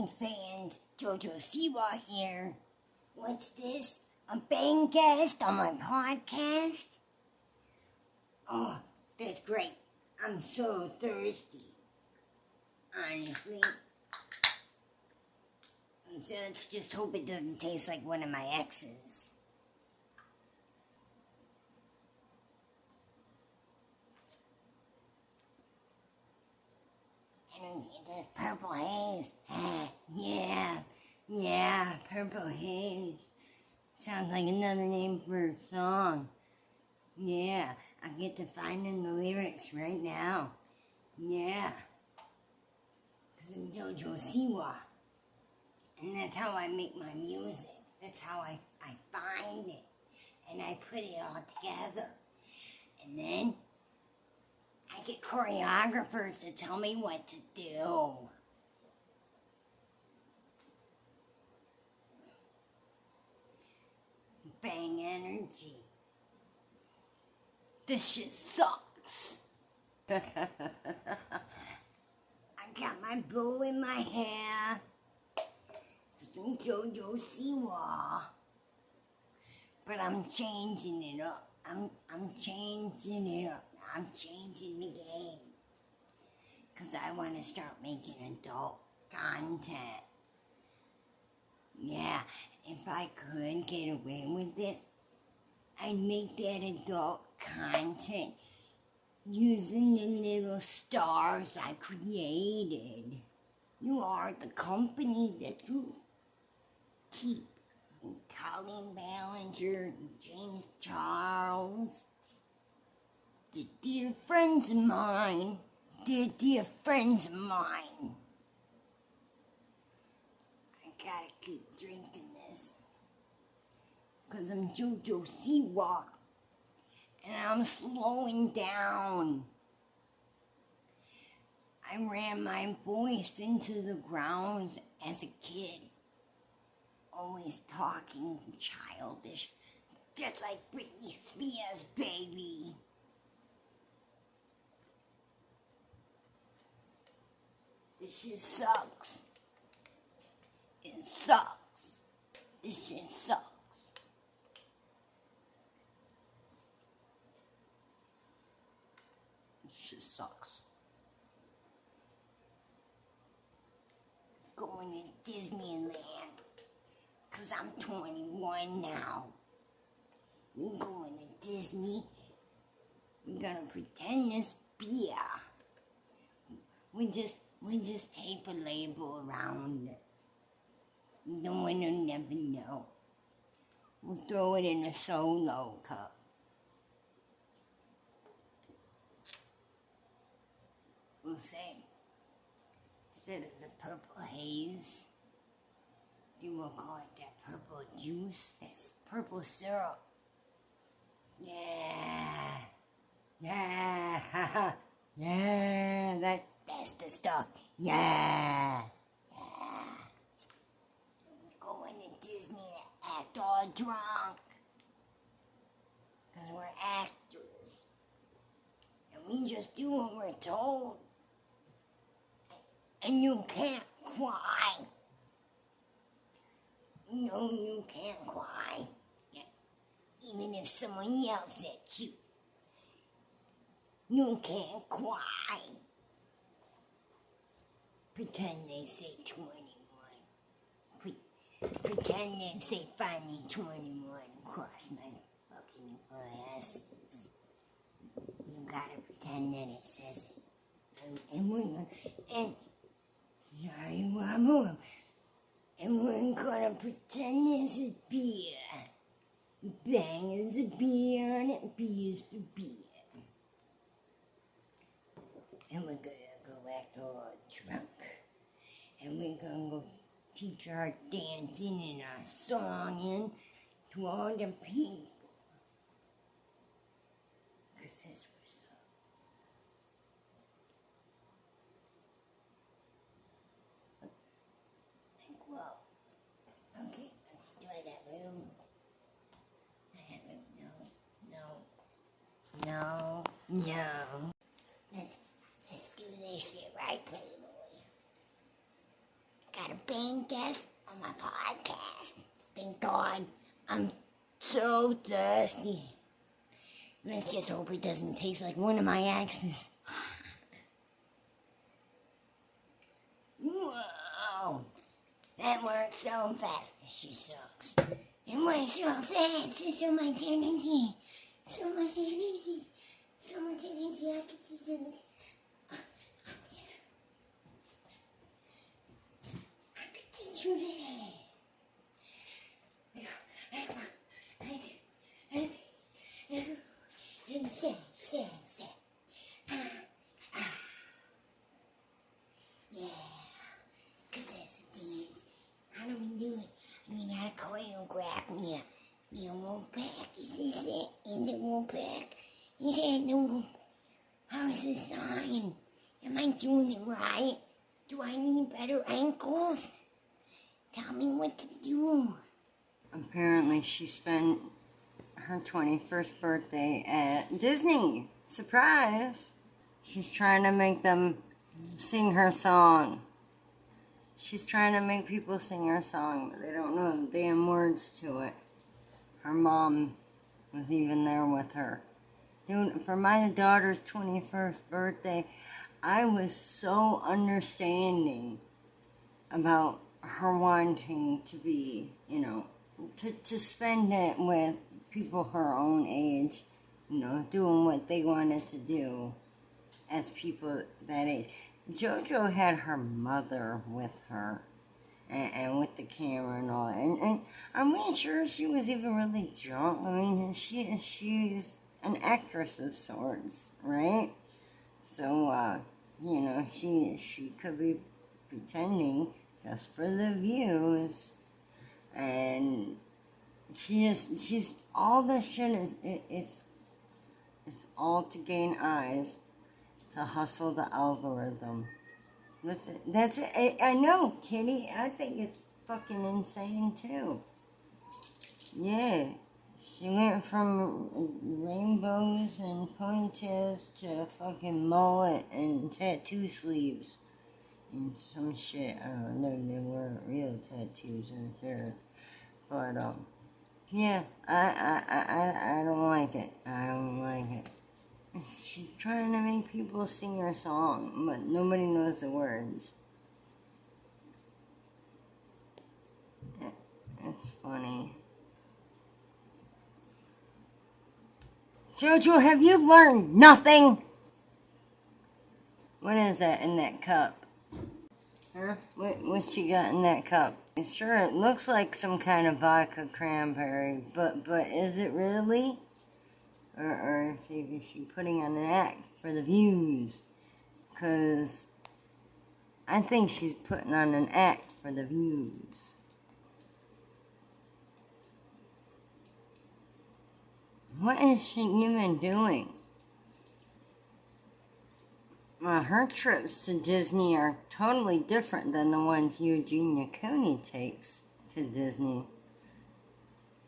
Hey fans, Jo Jo Siwa here. What's this? A bang guest on my podcast? Oh, that's great. I'm so thirsty. Honestly. So let's just hope it doesn't taste like one of my exes. And this purple haze. Yeah, purple haze. Sounds like another name for a song. Yeah, I get to find in the lyrics right now. Yeah. Because I'm Jo Jo Siwa. And that's how I make my music. That's how I find it. And I put it all together. And then I get choreographers to tell me what to do. Bang energy. This shit sucks. I got my bow in my hair. Some Jo Jo Siwa. But I'm changing it up. I'm changing it up. I'm changing the game. Because I want to start making adult content. Yeah, if I could get away with it, I'd make that adult content using the little stars I created. You are the company that you keep. Colleen Ballinger, James Charles, they're dear friends of mine. They're dear friends of mine. I gotta keep drinking this. Because I'm Jo Jo Siwa. And I'm slowing down. I ran my voice into the ground as a kid. Always talking childish. Just like Britney Spears, baby. This shit sucks. It sucks. This shit sucks. This shit sucks. Going to Disneyland. Because I'm 21 now. We're going to Disney. We're gonna pretend this beer. We just tape a label around it. No one will never know. We'll throw it in a solo cup. We'll say, instead of the purple haze, you will call it that purple juice. That's purple syrup. Yeah. That's the stuff. Yeah. We're going to Disney to act all drunk. Because we're actors. And we just do what we're told. And you can't cry. No, you can't cry. Even if someone yells at you. You can't cry. Pretend they say 21. Pretend they say finally 21 across my fucking glasses. You gotta pretend that it says it. And we're gonna, and we're gonna pretend there's a beer. Bang is a beer and it B is for beer. And we're gonna go act all drunk. And we're gonna go teach our dancing and our songing to all the people. Because that's what's up. Like, whoa. Okay, do I got room? I got room? No. Let's do this shit right, Playboy. got a paying guest on my podcast. Thank God. I'm so thirsty. Let's just hope it doesn't taste like one of my exes. Whoa. That worked so fast. She sucks. It went so fast. There's so much energy. So much energy. So much energy. I could do this. I could teach you this. And say. Yeah. Cause that's the thing. How do we do it? We gotta choreograph me a Wolfpack. Is this it? Is it Wolfpack? Is that the Wolfpack? How is the sign? Am I doing it right? Do I need better ankles? Tell me what to do. Apparently she spent her 21st birthday at Disney. Surprise! She's trying to make them sing her song. She's trying to make people sing her song, but they don't know the damn words to it. Her mom was even there with her. Dude, for my daughter's 21st birthday, I was so understanding about her wanting to be, to spend it with people her own age, doing what they wanted to do as people that age. JoJo had her mother with her, and with the camera and all that. And I'm not sure she was even really drunk. I mean, she's an actress of sorts, right? So, she could be pretending just for the views. And she's all this shit it's all to gain eyes, to hustle the algorithm. That's it. I know, Kitty. I think it's fucking insane too. Yeah. She went from rainbows and ponytails to fucking mullet and tattoo sleeves and some shit. I don't know. They weren't real tattoos, I'm sure. But yeah. I don't like it. I don't like it. She's trying to make people sing her song, but nobody knows the words. It's funny. JoJo, have you learned nothing? What is that in that cup? Huh? What she got in that cup? Sure, it looks like some kind of vodka cranberry, but is it really? Or is she putting on an act for the views? Because I think she's putting on an act for the views. What is she even doing? Well, her trips to Disney are totally different than the ones Eugenia Cooney takes to Disney.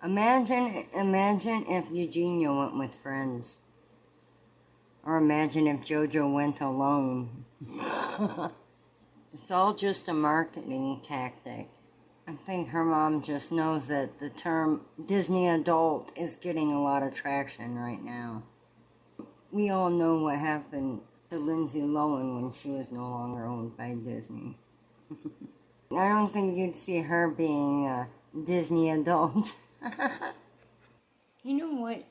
Imagine if Eugenia went with friends. Or imagine if JoJo went alone. It's all just a marketing tactic. I think her mom just knows that the term Disney adult is getting a lot of traction right now. We all know what happened to Lindsay Lohan when she was no longer owned by Disney. I don't think you'd see her being a Disney adult. You know what?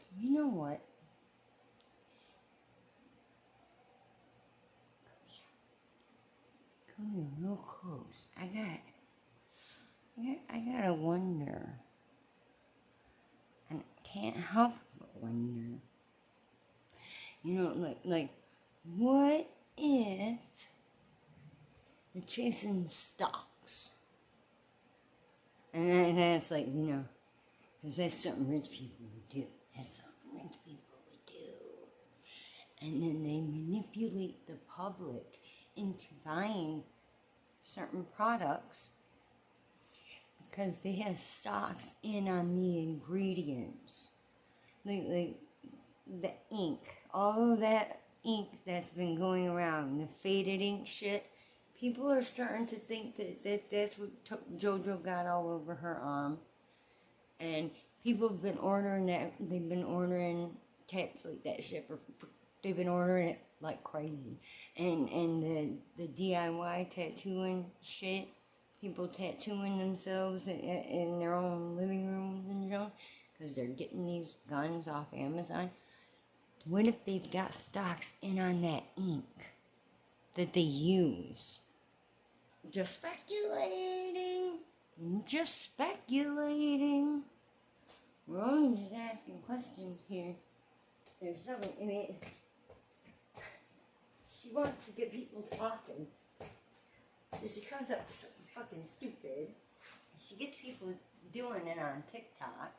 Come here real close. I gotta wonder. And I can't help but wonder. Like, what if they're chasing stocks? And then it's like, because that's something rich people would do. And then they manipulate the public into buying certain products because they have stocks in on the ingredients. Like the ink. All of that ink that's been going around, the faded ink shit, People are starting to think that's what JoJo got all over her arm. And people have been ordering that. They've been ordering tats like that shit. They've been ordering it like crazy. And the DIY tattooing shit. People tattooing themselves in their own living rooms and junk. Because they're getting these guns off Amazon. What if they've got stocks in on that ink that they use? Just speculating. Just speculating. We're only just asking questions here. There's something in it. She wants to get people talking. So she comes up with something fucking stupid. She gets people doing it on TikTok.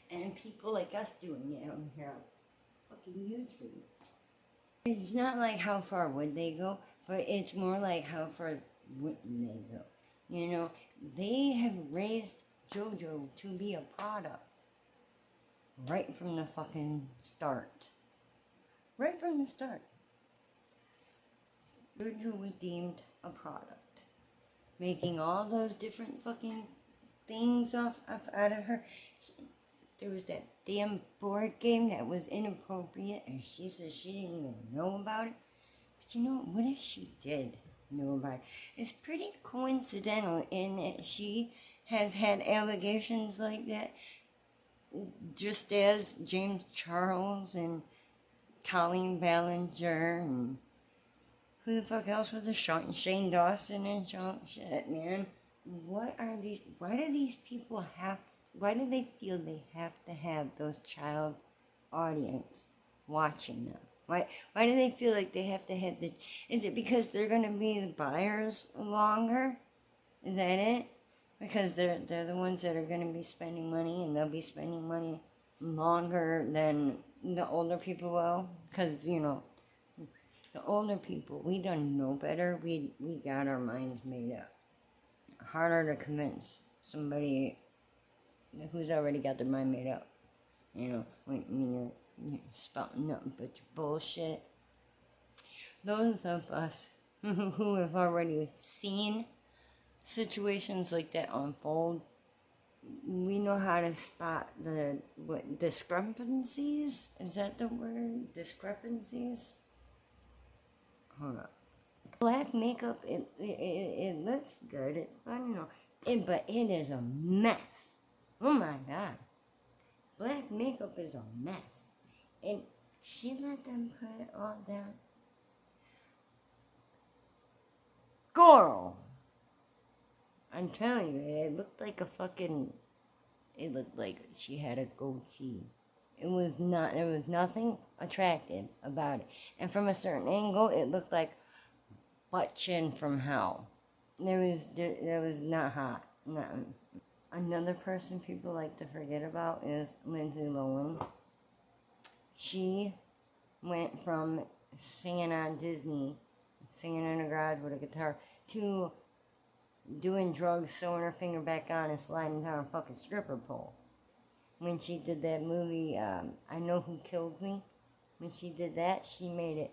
And people like us doing it on here on fucking YouTube. It's not like how far would they go, but it's more like how far wouldn't they go. You know, they have raised JoJo to be a product. Right from the fucking start. Right from the start. JoJo was deemed a product. Making all those different fucking things out of her. There was that damn board game that was inappropriate, and she said she didn't even know about it. But you know, what if she did know about it? It's pretty coincidental in that she has had allegations like that, just as James Charles and Colleen Ballinger and who the fuck else was a Shane Dawson and shit, man. Why do these people why do they feel they have to have those child audience watching them? Why do they feel like they have to have the, is it because they're going to be the buyers longer? Is that it? Because they're the ones that are going to be spending money, and they'll be spending money longer than the older people will. Because, you know, the older people, we don't know better. We got our minds made up. Harder to convince somebody who's already got their mind made up. You know, when you're spouting up a bunch of bullshit. Those of us who have already seen situations like that unfold, we know how to spot the discrepancies. Is that the word? Discrepancies? Hold up. Black makeup, it looks good. It's fun, you know. But it is a mess. Oh my god. Black makeup is a mess. And she let them put it all down. Girl! I'm telling you, it looked like a fucking... It looked like she had a goatee. There was nothing attractive about it. And from a certain angle, it looked like butt chin from hell. There was not hot. Nothing. Another person people like to forget about is Lindsay Lohan. She went from singing on Disney, singing in a garage with a guitar, to doing drugs, sewing her finger back on, and sliding down a fucking stripper pole. When she did that movie, I Know Who Killed Me, when she did that, she made it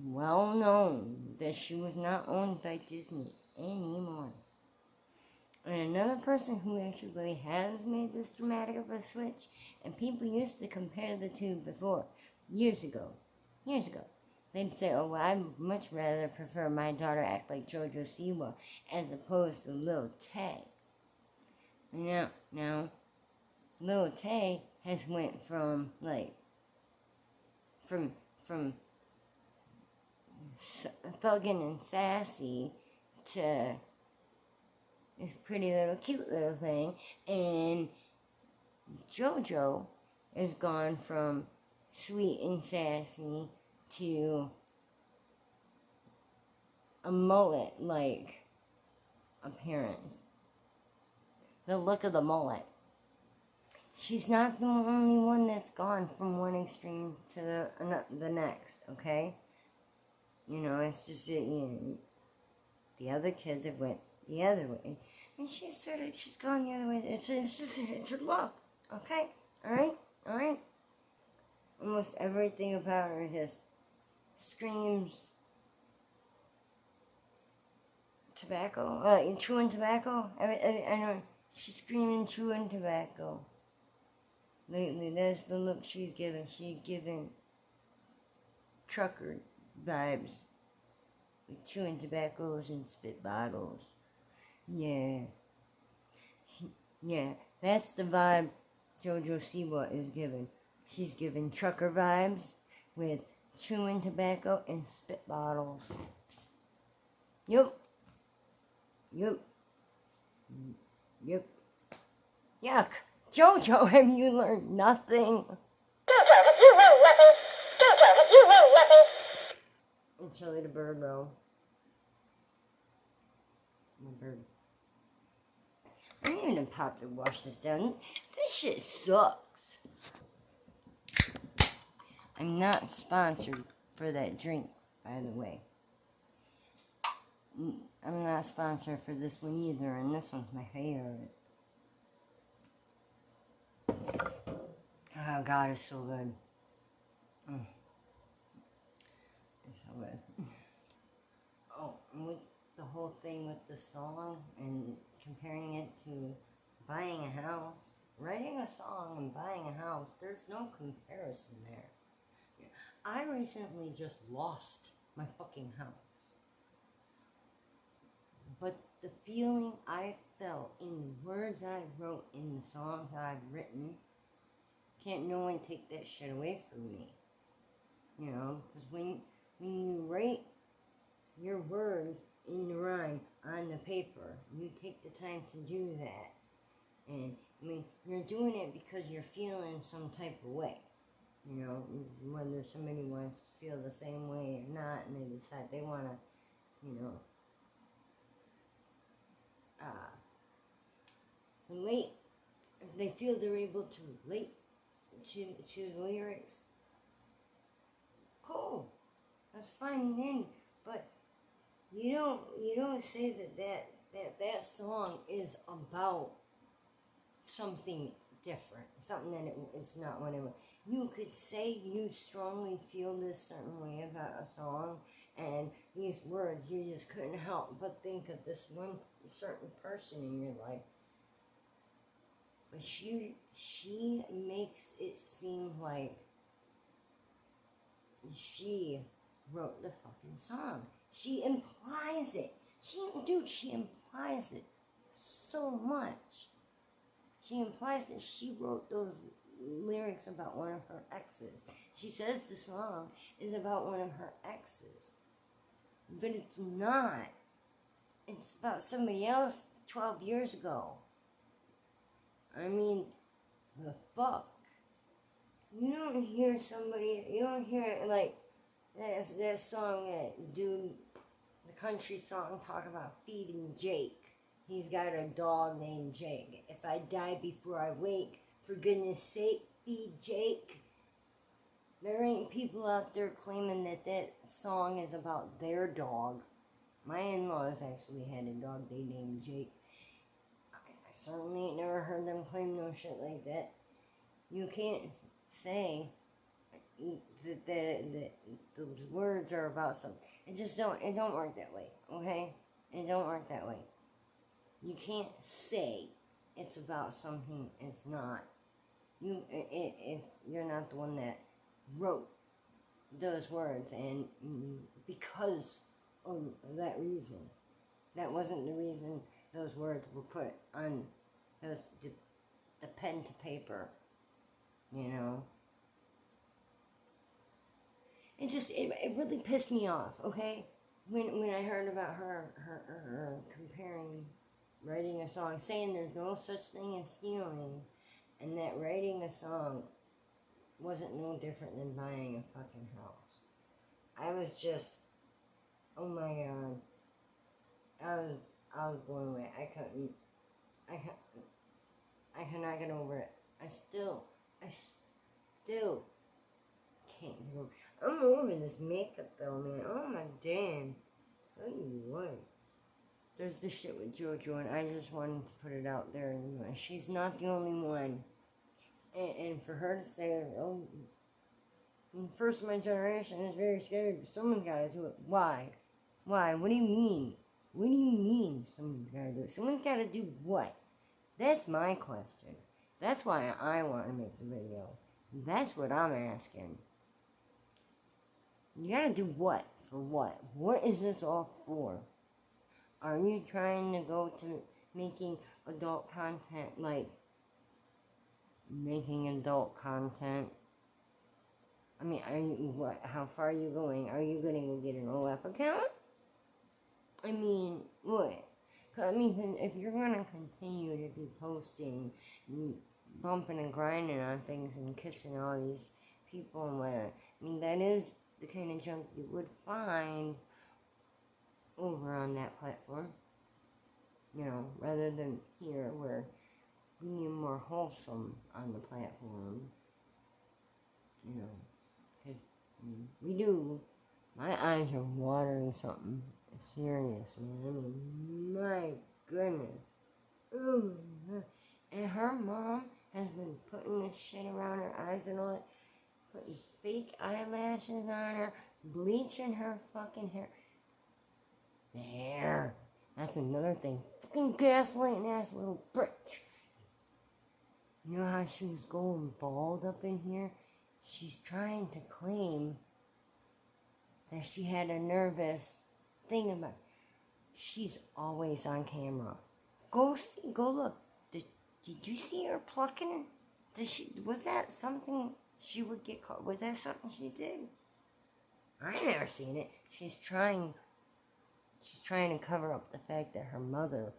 well known that she was not owned by Disney anymore. And another person who actually has made this dramatic of a switch, and people used to compare the two before, years ago, they'd say, oh, well, I'd much rather prefer my daughter act like Jo Jo Siwa as opposed to Lil Tay. Now, Lil Tay has went from thugging and sassy to this pretty little cute little thing, and JoJo has gone from sweet and sassy to a mullet-like appearance. The look of the mullet. She's not the only one that's gone from one extreme to the next, okay? You know, it's just, the other kids have went the other way. And she's gone the other way. It's her look, okay? Alright? Almost everything about her just screams tobacco, chewing tobacco. I know she's screaming chewing tobacco. Lately, that's the look she's giving. She's giving trucker vibes with chewing tobaccos and spit bottles. Yeah. Yeah, that's the vibe Jo Jo Siwa is giving. She's giving trucker vibes with chewing tobacco and spit bottles. Yup. Yup. Yup. Yuck. JoJo, have you learned nothing? And Shirley the bird, bro. My bird. I'm gonna pop to wash this down. This shit sucks. I'm not sponsored for that drink, by the way. I'm not sponsored for this one either, and this one's my favorite. Oh, God, it's so good. It's so good. Oh, and with the whole thing with the song and comparing it to buying a house, writing a song and buying a house, there's no comparison there. I recently just lost my fucking house. But the feeling I felt in the words I wrote in the songs I've written, can't no one take that shit away from me. You know, because when you write your words in the rhyme on the paper, you take the time to do that. And, I mean, you're doing it because you're feeling some type of way. You know, whether somebody wants to feel the same way or not, and they decide they want to, you know, relate, if they feel they're able to relate to the lyrics, cool, that's fine and dandy, but you don't say that song is about something different, something that it's not whatever. You could say you strongly feel this certain way about a song, and these words, you just couldn't help but think of this one certain person in your life. But she makes it seem like she wrote the fucking song. She implies it. She implies it so much. She implies that she wrote those lyrics about one of her exes. She says the song is about one of her exes. But it's not. It's about somebody else 12 years ago. I mean, the fuck? You don't hear it like that song that dude, the country song, talk about feeding Jake. He's got a dog named Jake. If I die before I wake, for goodness sake, feed Jake. There ain't people out there claiming that song is about their dog. My in-laws actually had a dog they named Jake. I certainly ain't never heard them claim no shit like that. You can't say that those words are about something. It don't work that way, okay? It don't work that way. You can't say it's about something it's not. If you're not the one that wrote those words, and because of that reason, that wasn't the reason those words were put on the pen to paper, you know. It really pissed me off, okay? When I heard about her comparing writing a song, saying there's no such thing as stealing, and that writing a song wasn't no different than buying a fucking house. I was just, oh my god, I was blown away. I cannot get over it. I still can't get over it. I'm over this makeup though, man. Oh my damn. Tell you what. There's this shit with JoJo, and I just wanted to put it out there. She's not the only one. And for her to say, oh, first of my generation is very scared, someone's got to do it. Why? What do you mean? What do you mean someone's gotta do it? Someone's gotta do what? That's my question. That's why I want to make the video. That's what I'm asking. You gotta do what? For what? What is this all for? Are you trying to go to making adult content, like making adult content? I mean, are you, what, how far are you going? Are you gonna go get an OF account? I mean, what? I mean, if you're gonna continue to be posting, bumping and grinding on things and kissing all these people and whatnot, I mean, that is the kind of junk you would find over on that platform. You know, rather than here where we need more wholesome on the platform. You know, because we do. My eyes are watering something serious, man. I mean, my goodness. Ooh. And her mom has been putting this shit around her eyes and all that. Putting fake eyelashes on her. Bleaching her fucking hair. The hair. That's another thing. Fucking gaslighting ass little bitch. You know how she was going bald up in here? She's trying to claim that she had a nervous thing about. She's always on camera. Go see, go look. Did you see her plucking? Was that something she would get caught? Was that something she did? I never seen it. She's trying to cover up the fact that her mother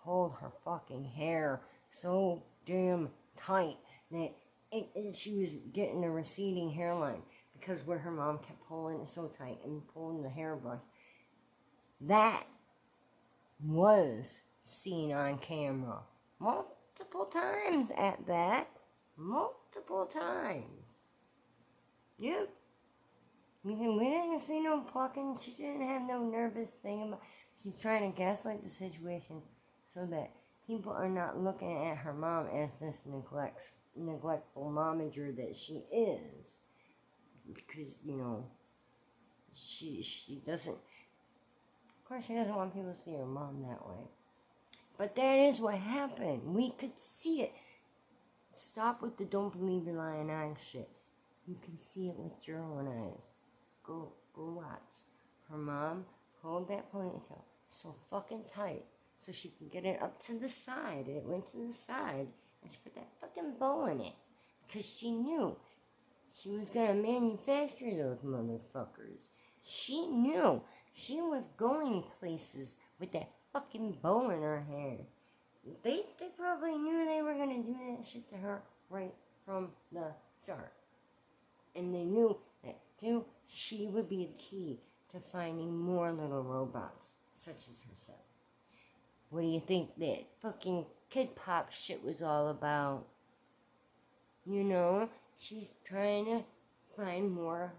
pulled her fucking hair so damn tight that she was getting a receding hairline because where her mom kept pulling it so tight and pulling the hairbrush. That was seen on camera multiple times at that. Multiple times. Yep. We didn't see no plucking. She didn't have no nervous thing about. She's trying to gaslight the situation so that people are not looking at her mom as this neglectful momager that she is. Because, you know, she doesn't. Of course, she doesn't want people to see her mom that way. But that is what happened. We could see it. Stop with the don't believe your lying eyes shit. You can see it with your own eyes. Go watch. Her mom pulled that ponytail so fucking tight so she could get it up to the side. And it went to the side. And she put that fucking bow in it. Because she knew she was going to manufacture those motherfuckers. She knew she was going places with that fucking bow in her hair. They probably knew they were going to do that shit to her right from the start. And they knew that, too, she would be the key to finding more little robots, such as herself. What do you think that fucking kid pop shit was all about? You know, she's trying to find more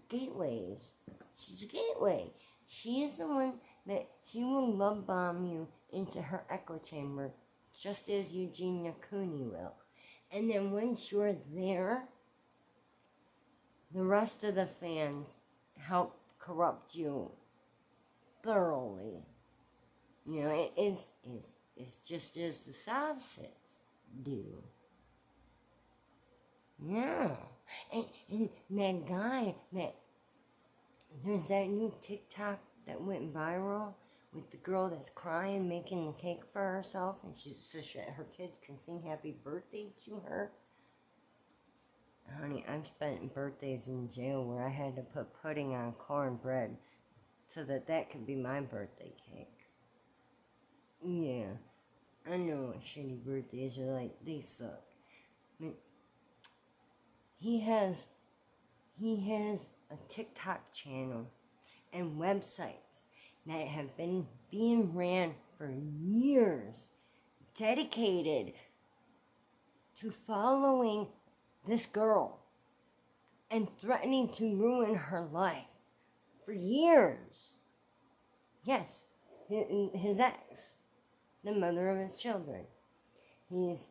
gateways. She's a gateway. She is the one that she will love bomb you into her echo chamber, just as Eugenia Cooney will. And then once you're there, the rest of the fans help corrupt you thoroughly. You know, it's just as the sob-sits do. Yeah. And that guy, there's that new TikTok that went viral with the girl that's crying, making the cake for herself, and her kids can sing happy birthday to her. Honey, I've spent birthdays in jail where I had to put pudding on cornbread so that could be my birthday cake. Yeah, I know what shitty birthdays are like. They suck. I mean, he has a TikTok channel and websites that have been being ran for years, dedicated to following this girl and threatening to ruin her life for years. Yes, his ex, the mother of his children. He's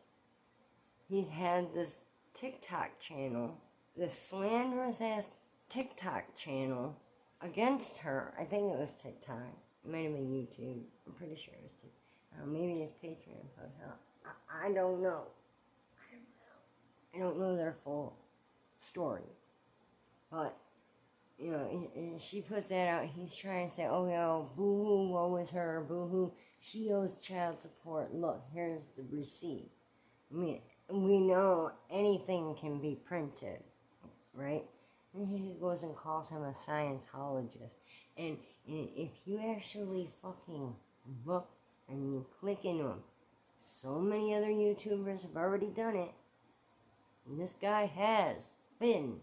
had this TikTok channel, this slanderous ass TikTok channel against her. I think it was TikTok. It might have been YouTube. I'm pretty sure it was YouTube. Maybe it's Patreon post. I don't know. I don't know their full story. But, you know, she puts that out. He's trying to say, oh, yo, boo-hoo, woe is her, boo-hoo. She owes child support. Look, here's the receipt. I mean, we know anything can be printed, right? And he goes and calls him a Scientologist. And if you actually fucking look and you click into them, so many other YouTubers have already done it. And this guy has been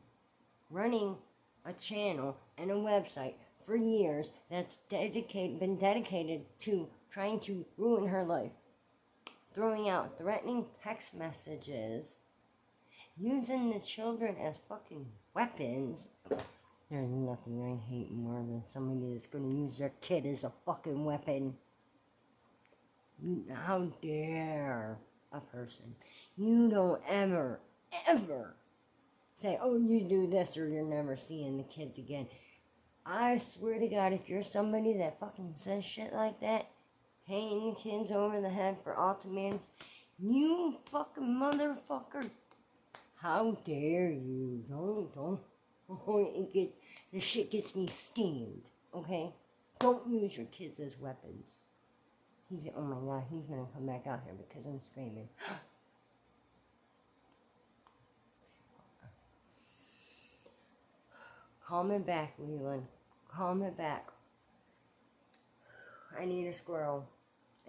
running a channel and a website for years that's been dedicated to trying to ruin her life. Throwing out threatening text messages, using the children as fucking weapons. There's nothing I hate more than somebody that's gonna use their kid as a fucking weapon. How dare a person? You don't ever say, oh, you do this or you're never seeing the kids again. I swear to God, if you're somebody that fucking says shit like that, hanging the kids over the head for ultimatums, you fucking motherfucker. How dare you? Don't. Oh, the shit gets me steamed, okay? Don't use your kids as weapons. Oh my God, he's gonna come back out here because I'm screaming. Calm it back, Leland. Calm it back. I need a squirrel.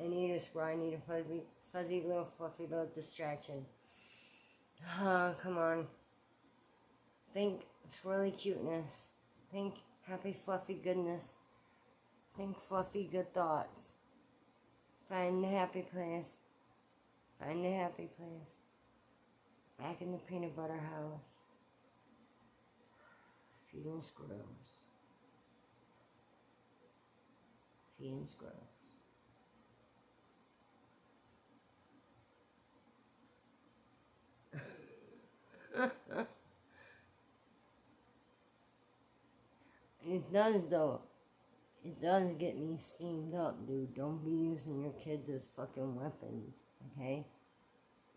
I need a fuzzy little fluffy little distraction. Come on. Think swirly cuteness. Think happy fluffy goodness. Think fluffy good thoughts. Find the happy place. Find the happy place. Back in the peanut butter house. Feeding squirrels. Feeding squirrels. It does though. It does get me steamed up, dude. Don't be using your kids as fucking weapons, okay?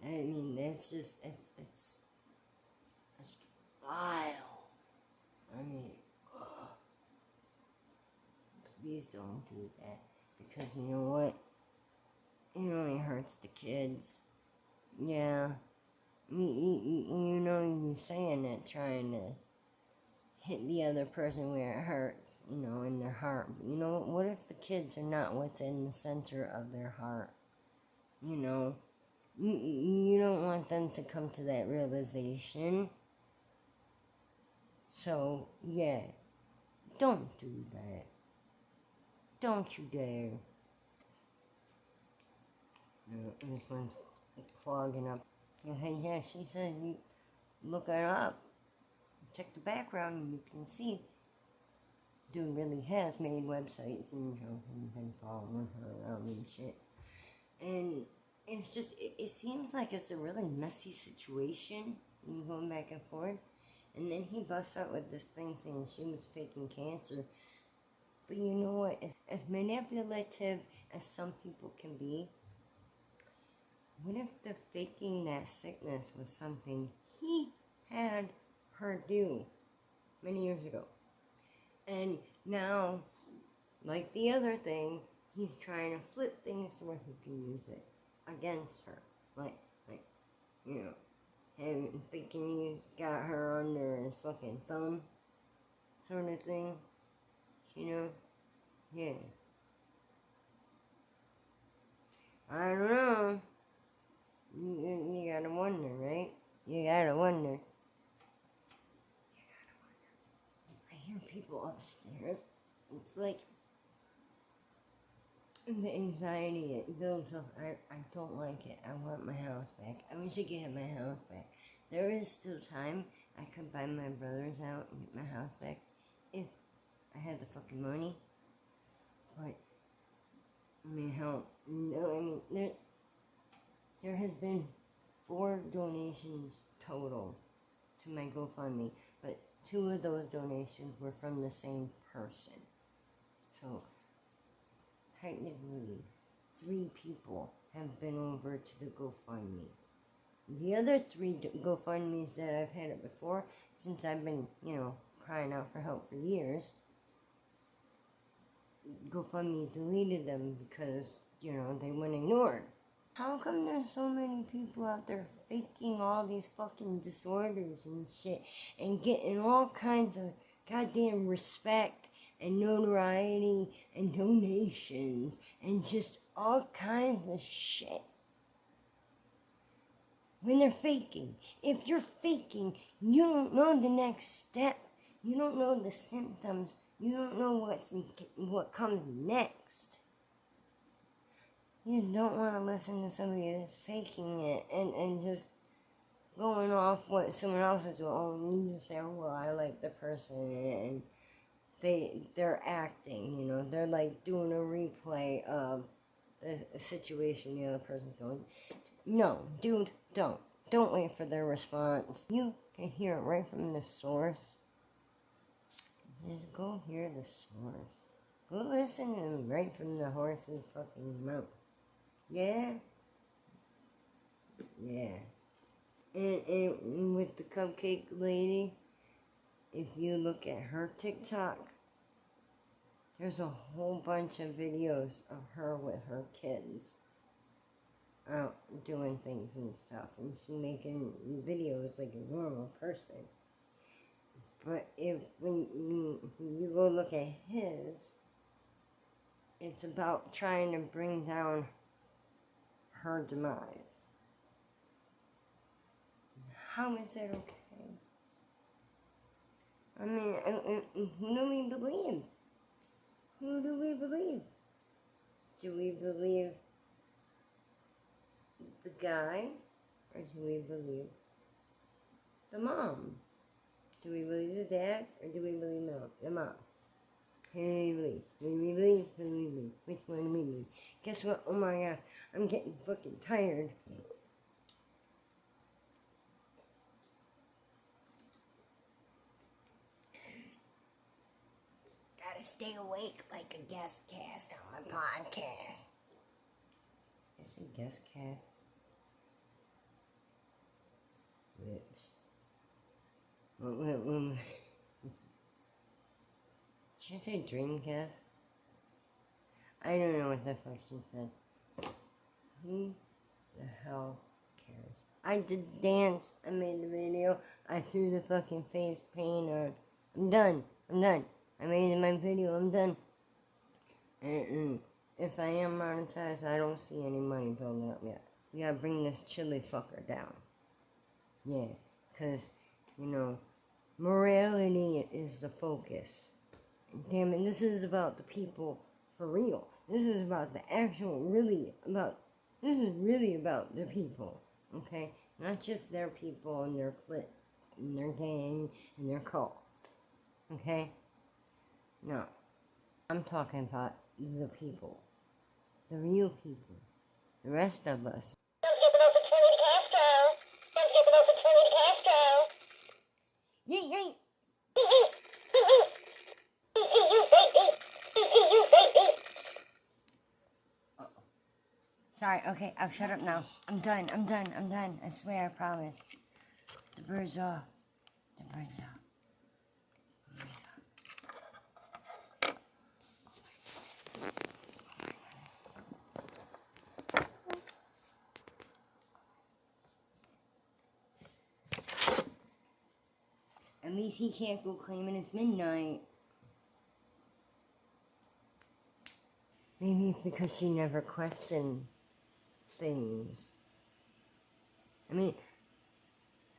I mean, it's vile. I mean, please don't do that. Because you know what? It only hurts the kids. Yeah. You know you're saying it, trying to hit the other person where it hurts, you know, in their heart. But you know, what if the kids are not what's in the center of their heart? You know, you don't want them to come to that realization. So, yeah, don't do that. Don't you dare. This one's clogging up. Yeah, she said you look it up. Check the background and you can see dude really has made websites and you know he's been following her around and shit. And it's just it seems like it's a really messy situation going back and forth. And then he busts out with this thing saying she was faking cancer. But you know what? As manipulative as some people can be, what if the faking that sickness was something he had her do many years ago? And now, like the other thing, he's trying to flip things where he can use it against her. Like, you know, him thinking he's got her under his fucking thumb, sort of thing. You know? Yeah. I don't know. You gotta wonder, right? You gotta wonder. I hear people upstairs. It's like the anxiety it builds up. I don't like it. I want my house back. I wish I could have my house back. There is still time. I could buy my brothers out and get my house back if I had the fucking money. But I mean, hell, no. I mean, there has been 4 donations total to my GoFundMe, but 2 of those donations were from the same person. So technically 3 people have been over to the GoFundMe. The other 3 GoFundMes that I've had it before, since I've been, crying out for help for years, GoFundMe deleted them because, they went ignored. How come there's so many people out there faking all these fucking disorders and shit and getting all kinds of goddamn respect and notoriety and donations and just all kinds of shit when they're faking? If you're faking, you don't know the next step. You don't know the symptoms. You don't know what comes next. You don't want to listen to somebody that's faking it and just going off what someone else is doing. Oh, you just say, oh, well, I like the person, and they're acting, they're like doing a replay of the situation the other person's going. No, dude, don't. Don't wait for their response. You can hear it right from the source. Just go hear the source. Go listen to them right from the horse's fucking mouth. Yeah? Yeah. And with the cupcake lady, if you look at her TikTok, there's a whole bunch of videos of her with her kids out doing things and stuff, and she's making videos like a normal person. But when you go look at his, it's about trying to bring down her demise. How is that okay? I mean, who do we believe? Who do we believe? Do we believe the guy, or do we believe the mom? Do we believe the dad, or do we believe the mom? Who do we believe? Who do we believe? Who do we believe? Which one do we believe? Guess what? Oh my god, I'm getting fucking tired. Gotta stay awake like a guest cast on my podcast. Is it a guest cast? Whips. Did you say Dreamcast? I don't know what the fuck she said. Who the hell cares? I did dance. I made the video. I threw the fucking face paint on. I'm done. I made my video. I'm done. And if I am monetized, I don't see any money building up yet. We gotta bring this chili fucker down. Yeah, because, morality is the focus. Damn it, this is about the people for real. This is about the this is really about the people, okay? Not just their people and their clique and their gang and their cult, okay? No, I'm talking about the people, the real people, the rest of us. Don't give an opportunity, Castro. Don't give an opportunity, Castro. Yay! Sorry, okay, I'll shut up now. I'm done. I swear, I promise. The bird's off. At least he can't go claiming it's midnight. Maybe it's because she never questioned things. I mean,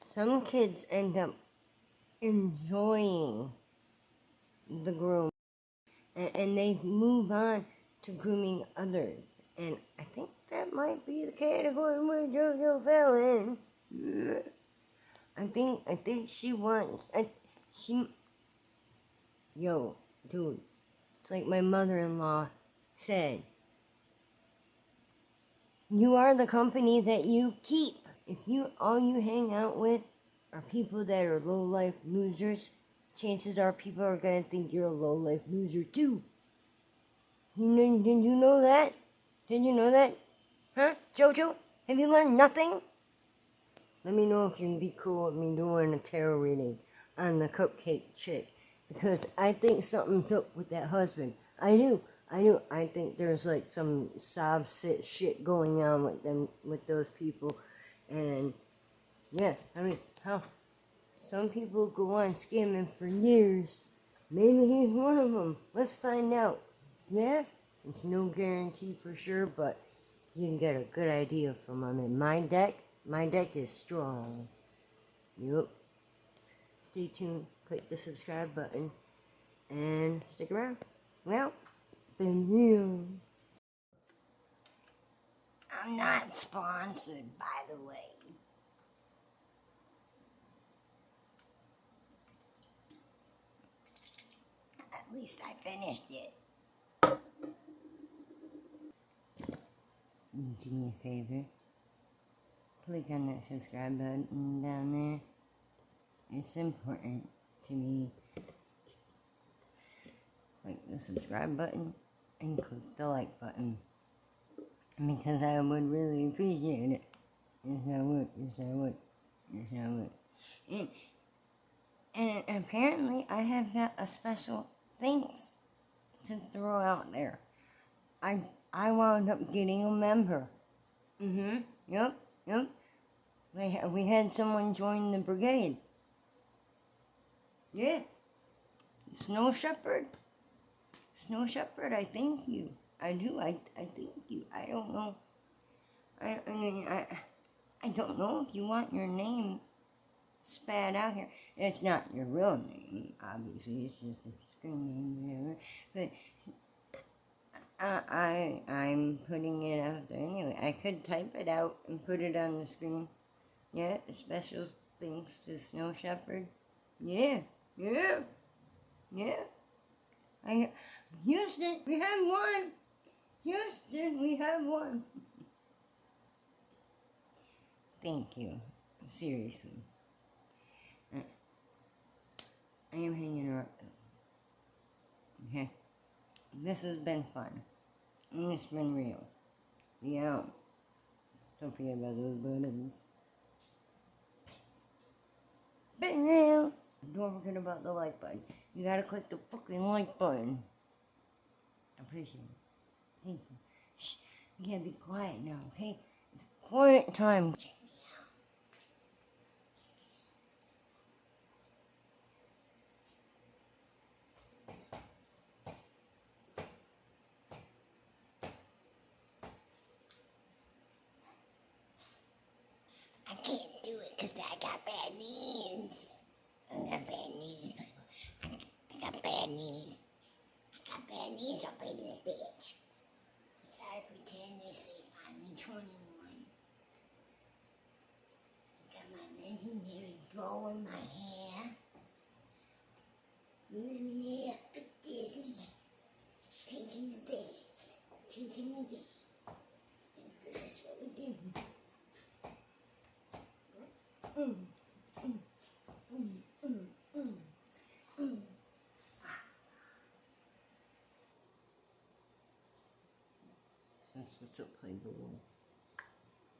some kids end up enjoying the groom, and they move on to grooming others. And I think that might be the category where Jo Jo fell in. I think she wants. Yo, dude, it's like my mother-in-law said. You are the company that you keep. If all you hang out with are people that are low-life losers, chances are people are gonna think you're a low-life loser too. Did you know that? Did you know that? Huh? JoJo? Have you learned nothing? Let me know if you can be cool with me doing a tarot reading on the cupcake chick. Because I think something's up with that husband. I do. I think there's like some sob sit shit going on with them, with those people. And yeah, I mean, how some people go on scamming for years. Maybe he's one of them. Let's find out. Yeah? There's no guarantee for sure, but you can get a good idea from him. And my deck is strong. Yup. Stay tuned. Click the subscribe button. And stick around. Well, been real. I'm not sponsored, by the way. At least I finished it. Do me a favor. Click on that subscribe button down there. It's important to me. Click the subscribe button and click the like button. Because I would really appreciate it. Yes, I would. Yes, I would. Yes, I would. And apparently I have got a special thanks to throw out there. I wound up getting a member. Yep. We had someone join the brigade. Yeah. Snow Shepherd, I thank you. I do. I thank you. I don't know. I don't know if you want your name spat out here. It's not your real name, obviously. It's just a screen name, whatever. But I'm putting it out there anyway. I could type it out and put it on the screen. Yeah, special thanks to Snow Shepherd. Yeah. Houston, we have one. Houston, we have one. Thank you. Seriously. I am hanging up. Okay. This has been fun. And it's been real. Yeah. Don't forget about those buttons. Been real. Don't forget about the like button. You gotta click the fucking like button. I appreciate it. Thank you. Shh. You gotta be quiet now, okay? It's quiet time. Check me out. I can't do it because I got bad knees. I got bad knees. I got bad knees. I got bad knees up in this bitch. You gotta pretend they say I'm 21. I got my legendary flow in my hair. Living it up at Disney. Teaching the dance. Teaching the dance. And this is what we do. That's what's up, Playboy.